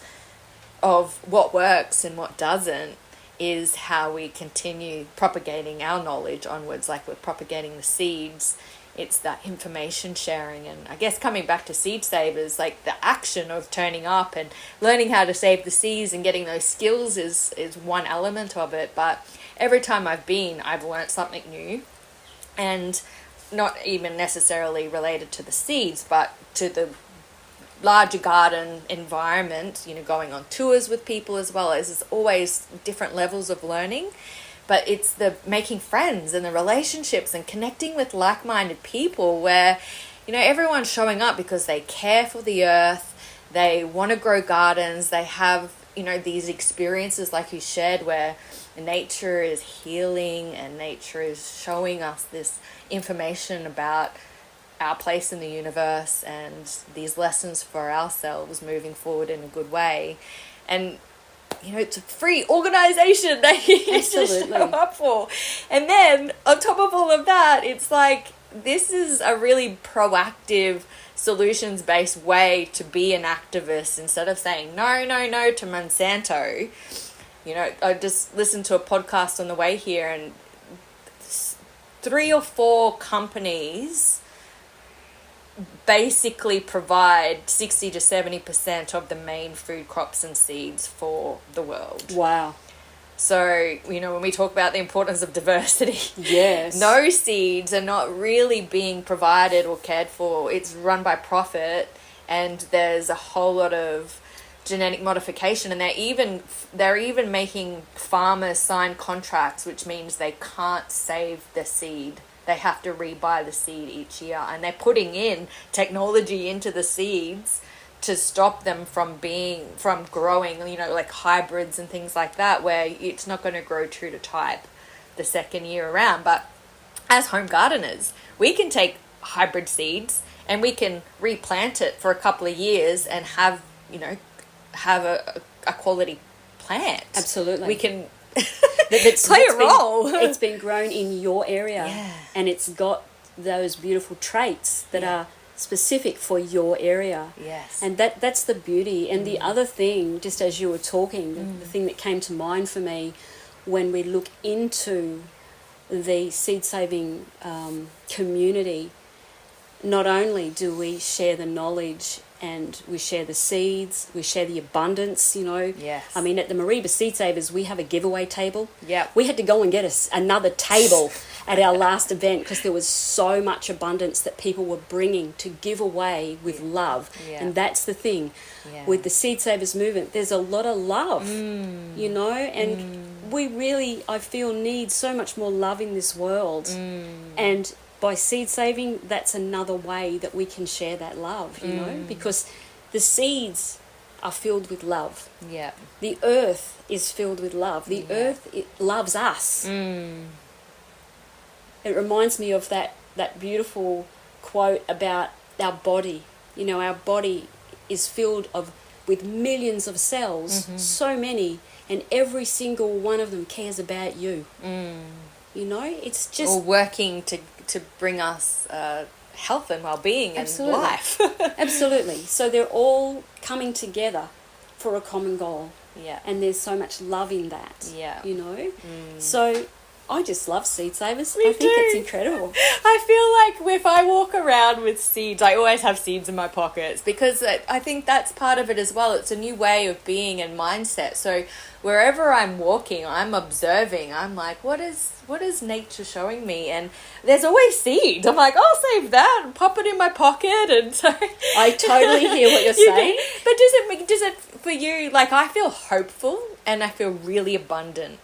of what works and what doesn't is how we continue propagating our knowledge onwards, like we're propagating the seeds. It's that information sharing, and I guess coming back to Seed Savers, like the action of turning up and learning how to save the seeds and getting those skills is one element of it. But every time I've learned something new, and not even necessarily related to the seeds, but to the larger garden environment, going on tours with people as well. There's always different levels of learning. But it's the making friends and the relationships and connecting with like-minded people where, everyone's showing up because they care for the earth, they want to grow gardens, they have, these experiences like you shared where nature is healing and nature is showing us this information about our place in the universe and these lessons for ourselves moving forward in a good way. And it's a free organisation that you just show up for. And then, on top of all of that, it's like, this is a really proactive, solutions-based way to be an activist instead of saying no to Monsanto. I just listened to a podcast on the way here and 3 or 4 companies basically provide 60 to 70% of the main food crops and seeds for the world. Wow. So, when we talk about the importance of diversity, Yes. no seeds are not really being provided or cared for. It's run by profit, and there's a whole lot of genetic modification, and they're even making farmers sign contracts, which means they can't save the seed. They have to rebuy the seed each year, and they're putting in technology into the seeds to stop them from growing, like hybrids and things like that, where it's not going to grow true to type the second year around. But as home gardeners, we can take hybrid seeds and we can replant it for a couple of years and have a quality plant. Absolutely. We can That's play a role. It's been grown in your area, Yeah. and it's got those beautiful traits that are specific for your area. Yes. And that's the beauty. And the other thing, just as you were talking, the thing that came to mind for me when we look into the seed saving community, not only do we share the knowledge and we share the seeds, we share the abundance, Yes. I mean, at the Mareeba Seed Savers, we have a giveaway table. Yep. We had to go and get us another table at our last event because there was so much abundance that people were bringing to give away with love. Yeah. And that's the thing. Yeah. With the Seed Savers movement, there's a lot of love, and we really, I feel, need so much more love in this world. And by seed saving, that's another way that we can share that love, because the seeds are filled with love. Yeah. The earth is filled with love. The earth, it loves us. It reminds me of that beautiful quote about our body. Our body is filled with millions of cells, so many, and every single one of them cares about you. It's just... Or working to bring us health and well-being and life. Absolutely. So they're all coming together for a common goal. Yeah. And there's so much love in that. Yeah. So I just love Seed Savers. Me I think too. it's incredible. I feel like if I walk around with seeds, I always have seeds in my pockets, because I think that's part of it as well. It's a new way of being and mindset. So wherever I'm walking, I'm observing. I'm like, what is nature showing me? And there's always seeds. I'm like, I'll save that and pop it in my pocket. And so I totally hear what you're saying. But does it for you? Like, I feel hopeful and I feel really abundant.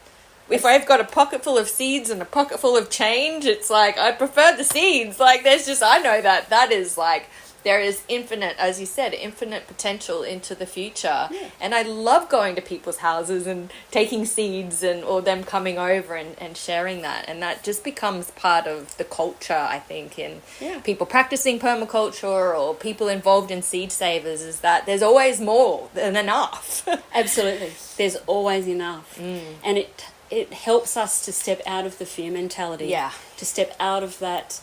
If I've got a pocket full of seeds and a pocket full of change, it's like, I prefer the seeds. Like, I know that is like, there is infinite, as you said, infinite potential into the future. Yeah. And I love going to people's houses and taking seeds or them coming over and sharing that. And that just becomes part of the culture, I think, in people practicing permaculture or people involved in seed savers, is that there's always more than enough. Absolutely. There's always enough. And it helps us to step out of the fear mentality. Yeah. To step out of that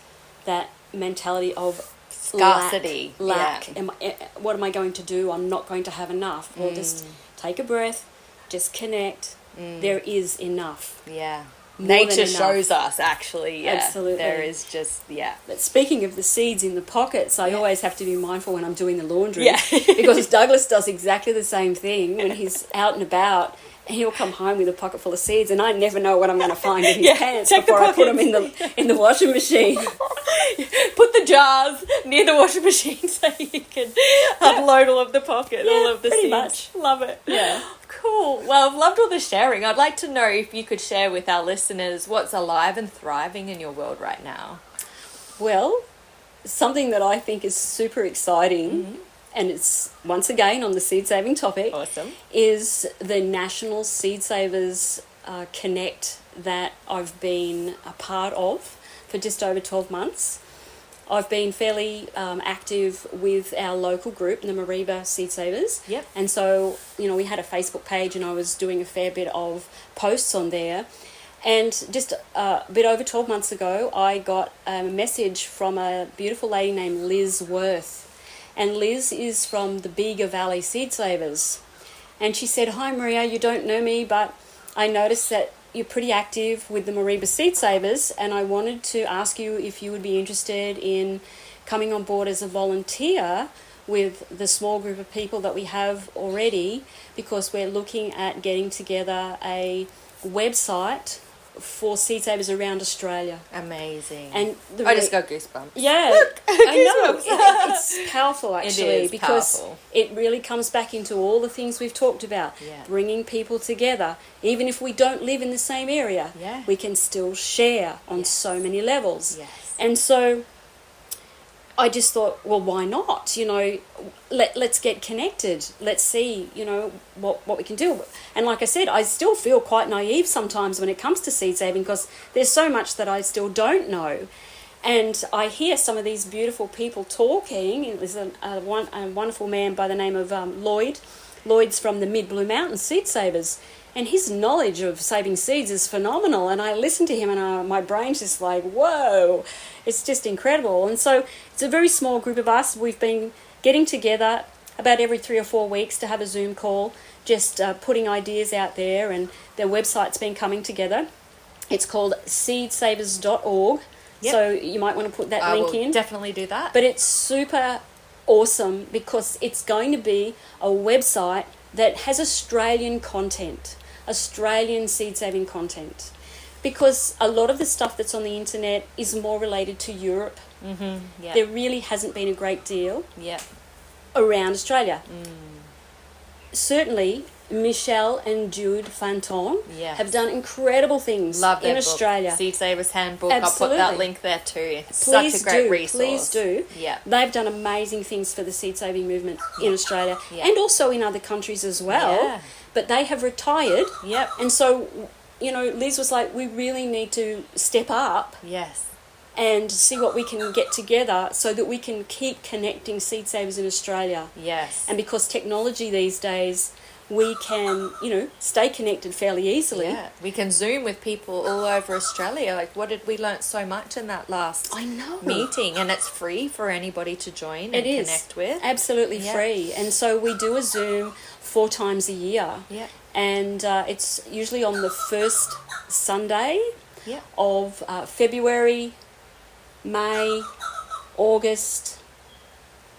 mentality of scarcity. Lack. Yeah. What am I going to do? I'm not going to have enough. Well, just take a breath. Just connect. There is enough. Yeah. More Nature than enough. shows us, actually. Yeah. Absolutely. There is just, But speaking of the seeds in the pockets, I always have to be mindful when I'm doing the laundry. Yeah. Because Douglas does exactly the same thing when he's out and about. He'll come home with a pocket full of seeds, and I never know what I'm going to find in his pants before I put them in the washing machine. Put the jars near the washing machine so you can unload all of the pocket, all of the pretty seeds. much. Love it. Yeah. Cool. Well, I've loved all the sharing. I'd like to know if you could share with our listeners what's alive and thriving in your world right now. Well, something that I think is super exciting, and it's once again on the seed saving topic, Awesome. is the National Seed Savers Connect that I've been a part of for just over 12 months. I've been fairly active with our local group, the Mareeba Seed Savers. Yep. And so, we had a Facebook page and I was doing a fair bit of posts on there. And just a bit over 12 months ago, I got a message from a beautiful lady named Liz Worth. And Liz is from the Bega Valley Seed Savers. And she said, "Hi Maria, you don't know me, but I noticed that you're pretty active with the Mareeba Seed Savers, and I wanted to ask you if you would be interested in coming on board as a volunteer with the small group of people that we have already, because we're looking at getting together a website for seed savers around Australia. Amazing. And I just got goosebumps. Yeah, Look, I know. It's powerful, actually, It is because powerful. it really comes back into all the things we've talked about. Yeah. Bringing people together. Even if we don't live in the same area, Yeah. we can still share on Yes. so many levels. Yes. And so I just thought, well, why not? Let's get connected. Let's see, what we can do. And like I said, I still feel quite naive sometimes when it comes to seed saving, because there's so much that I still don't know. And I hear some of these beautiful people talking. There's a wonderful man by the name of Lloyd. Lloyd's from the Mid-Blue Mountains Seed Savers. And his knowledge of saving seeds is phenomenal. And I listen to him and my brain's just like, whoa, it's just incredible. And so it's a very small group of us. We've been getting together about every 3 or 4 weeks to have a Zoom call, just putting ideas out there, and their website's been coming together. It's called seedsavers.org. Yep. So you might want to put that I link will in. definitely do that. But it's super awesome because it's going to be a website that has Australian content, Australian seed saving content. Because a lot of the stuff that's on the internet is more related to Europe. Mm-hmm. Yeah. There really hasn't been a great deal Yeah. around Australia. Certainly, Michelle and Jude Fanton Yes. have done incredible things Love their in book, Australia. Seed Savers Handbook. Absolutely. I'll put that link there too. It's Please such a great do, resource. please do. Yeah. They've done amazing things for the seed saving movement in Australia Yeah. and also in other countries as well. Yeah. But they have retired. Yep. And so, Liz was like, we really need to step up Yes. and see what we can get together so that we can keep connecting seed savers in Australia. Yes. And because technology these days, we can, stay connected fairly easily. Yeah, we can Zoom with people all over Australia. Like, we learnt so much in that last I know. meeting, and it's free for anybody to join and It is connect with. absolutely Yeah. free. And so we do a Zoom 4 times a year. Yeah. And it's usually on the first Sunday Yeah. of February, May, August,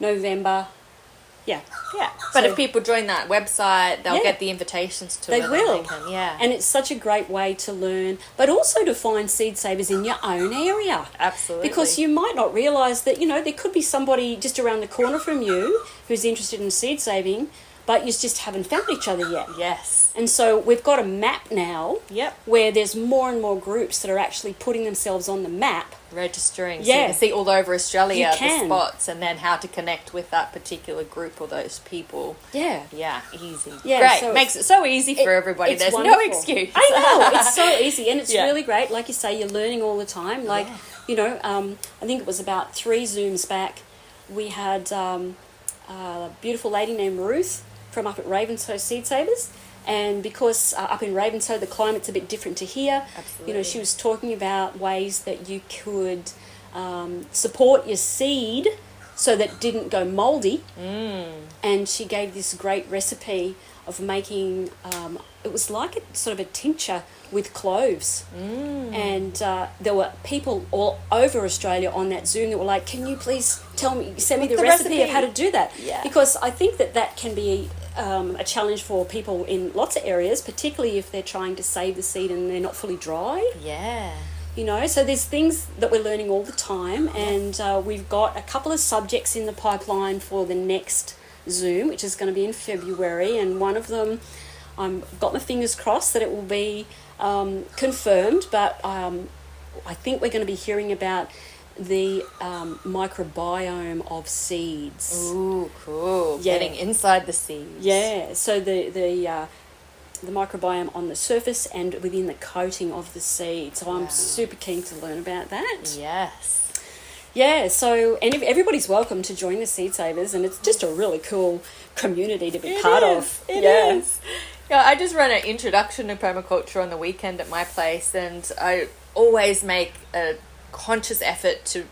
November. Yeah. Yeah. But So- if people join that website, they'll Yeah. get the invitations to They it. and will. yeah. And it's such a great way to learn, but also to find seed savers in your own area. Absolutely. Because you might not realise that, there could be somebody just around the corner from you who's interested in seed saving, but you just haven't found each other yet. Yes. And so we've got a map now Yep. where there's more and more groups that are actually putting themselves on the map. Registering. So Yeah. you can see all over Australia You the can. spots, and then how to connect with that particular group or those people. Yeah. Yeah, easy. Yeah, Great. so Makes it so easy for everybody. It's There's no wonderful. excuse. I know, it's so easy, and it's Yeah. really great. Like you say, you're learning all the time. Like, I think it was about 3 Zooms back, we had a beautiful lady named Ruth from up at Ravenshoe Seed Savers. And because up in Ravenshoe the climate's a bit different to here, Absolutely. she was talking about ways that you could support your seed so that it didn't go mouldy. And she gave this great recipe of making, it was like a sort of a tincture with cloves. And there were people all over Australia on that Zoom that were like, can you please send me the recipe of how to do that? Yeah. Because I think that can be a challenge for people in lots of areas, particularly if they're trying to save the seed and they're not fully dry. Yeah. So there's things that we're learning all the time, and we've got a couple of subjects in the pipeline for the next Zoom, which is going to be in February, and one of them, I've got my fingers crossed that it will be confirmed, but I think we're going to be hearing about the microbiome of seeds. Ooh, cool. Yeah. Getting inside the seeds. Yeah, so the microbiome on the surface and within the coating of the seed. So I'm super keen to learn about that. Yes. Yeah, so everybody's welcome to join the Seed Savers, and it's just a really cool community to be part of. It is. Yeah, I just run an introduction to permaculture on the weekend at my place, and I always make a conscious effort to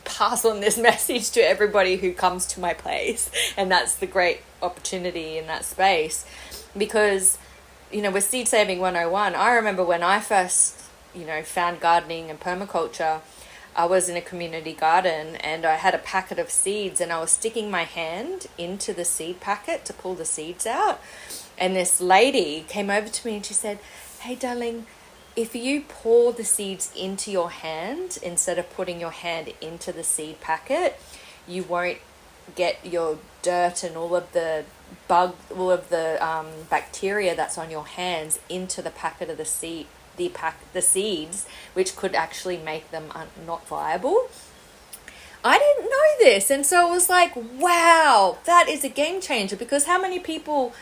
pass on this message to everybody who comes to my place, and that's the great opportunity in that space. Because, with Seed Saving 101, I remember when I first, found gardening and permaculture, I was in a community garden and I had a packet of seeds, and I was sticking my hand into the seed packet to pull the seeds out. And this lady came over to me and she said, hey darling, if you pour the seeds into your hand instead of putting your hand into the seed packet, you won't get your dirt and all of the bacteria that's on your hands into the packet of the seeds, which could actually make them not viable. I didn't know this, and so it was like, wow, that is a game changer, because how many people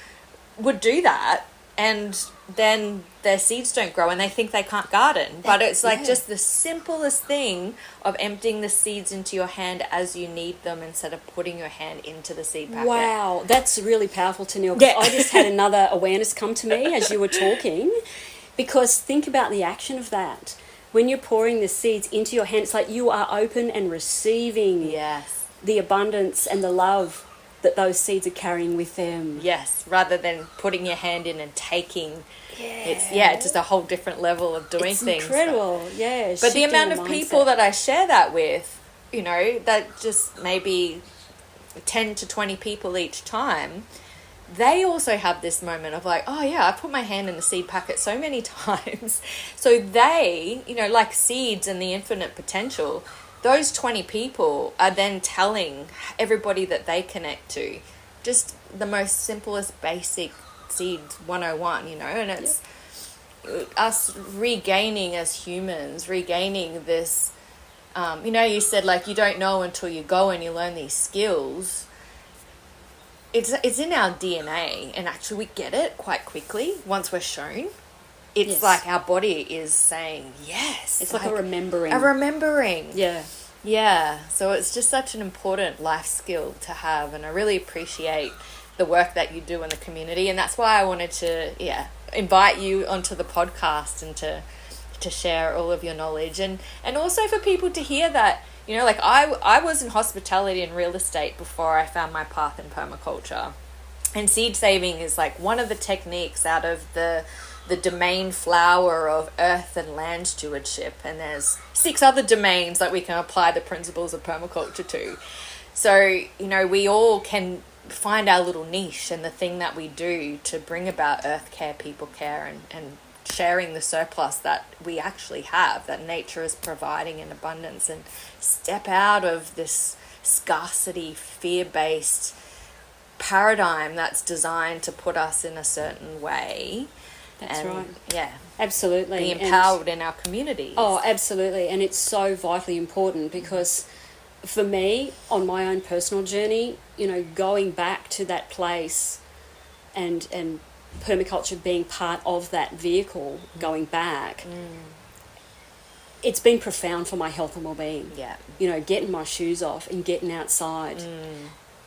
would do that and then their seeds don't grow and they think they can't garden? But it's like just the simplest thing of emptying the seeds into your hand as you need them instead of putting your hand into the seed packet. Wow, that's really powerful, Tennille. Yeah. I just had another awareness come to me as you were talking, because think about the action of that. When you're pouring the seeds into your hand, it's like you are open and receiving the abundance and the love that those seeds are carrying with them. Yes, rather than putting your hand in and taking. It's just a whole different level of doing things. It's incredible, But the amount of people that I share that with, you know, that just maybe 10 to 20 people each time, they also have this moment of like, oh yeah, I put my hand in the seed packet so many times. So they, you know, like seeds and the infinite potential, those 20 people are then telling everybody that they connect to just the most simplest basic seeds 101, you know, and it's us regaining as humans, regaining this, you know, you said like you don't know until you go and you learn these skills. It's in our DNA, and actually we get it quite quickly once we're shown. It's like our body is saying yes. It's like a remembering. Yeah. So it's just such an important life skill to have, and I really appreciate the work that you do in the community, and that's why I wanted to invite you onto the podcast and to share all of your knowledge, and also for people to hear that, you know, like I was in hospitality and real estate before I found my path in permaculture. And seed saving is like one of the techniques out of the domain flower of earth and land stewardship. And there's 6 other domains that we can apply the principles of permaculture to. So, you know, we all can find our little niche and the thing that we do to bring about earth care, people care, and sharing the surplus that we actually have, that nature is providing in abundance, and step out of this scarcity, fear-based paradigm that's designed to put us in a certain way. That's right. Yeah. Absolutely. Be empowered in our communities. Oh, absolutely. And it's so vitally important, because for me, on my own personal journey, you know, going back to that place and permaculture being part of that vehicle, going back, it's been profound for my health and well-being. Yeah. You know, getting my shoes off and getting outside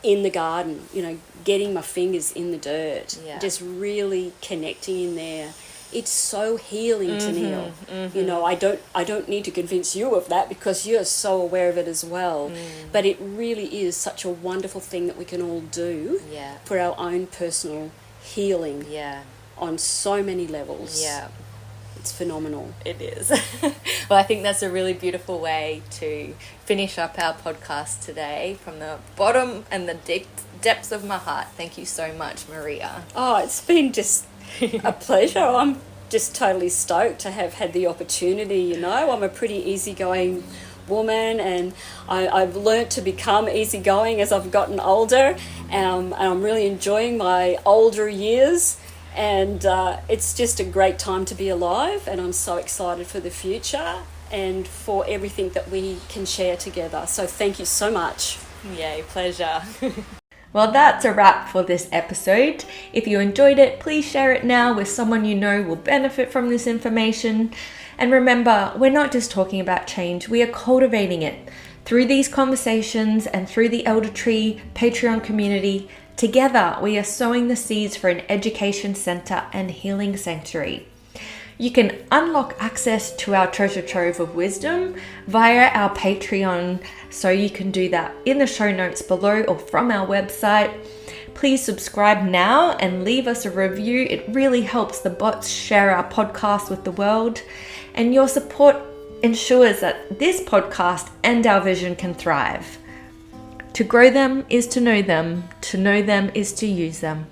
in the garden, you know, getting my fingers in the dirt, just really connecting in there. It's so healing, Tennille. You know, I don't need to convince you of that, because you're so aware of it as well. But it really is such a wonderful thing that we can all do for our own personal healing on so many levels. It's phenomenal. It is. Well, I think that's a really beautiful way to finish up our podcast today, from the bottom and the depths of my heart. Thank you so much, Maria. Oh, it's been just a pleasure. I'm just totally stoked to have had the opportunity. You know, I'm a pretty easygoing woman, and I've learnt to become easygoing as I've gotten older, and I'm really enjoying my older years, and it's just a great time to be alive, and I'm so excited for the future and for everything that we can share together. So thank you so much. Yay, pleasure. Well, that's a wrap for this episode. If you enjoyed it, please share it now with someone you know will benefit from this information. And remember, we're not just talking about change, we are cultivating it. Through these conversations and through the Elder Tree Patreon community, together we are sowing the seeds for an education centre and healing sanctuary. You can unlock access to our treasure trove of wisdom via our Patreon, so you can do that in the show notes below or from our website. Please subscribe now and leave us a review. It really helps the bots share our podcast with the world, and your support ensures that this podcast and our vision can thrive. To grow them is to know them is to use them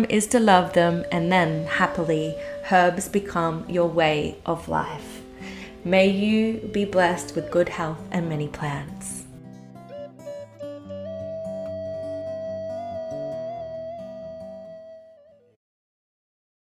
is to love them, and then happily herbs become your way of life. May you be blessed with good health and many plants.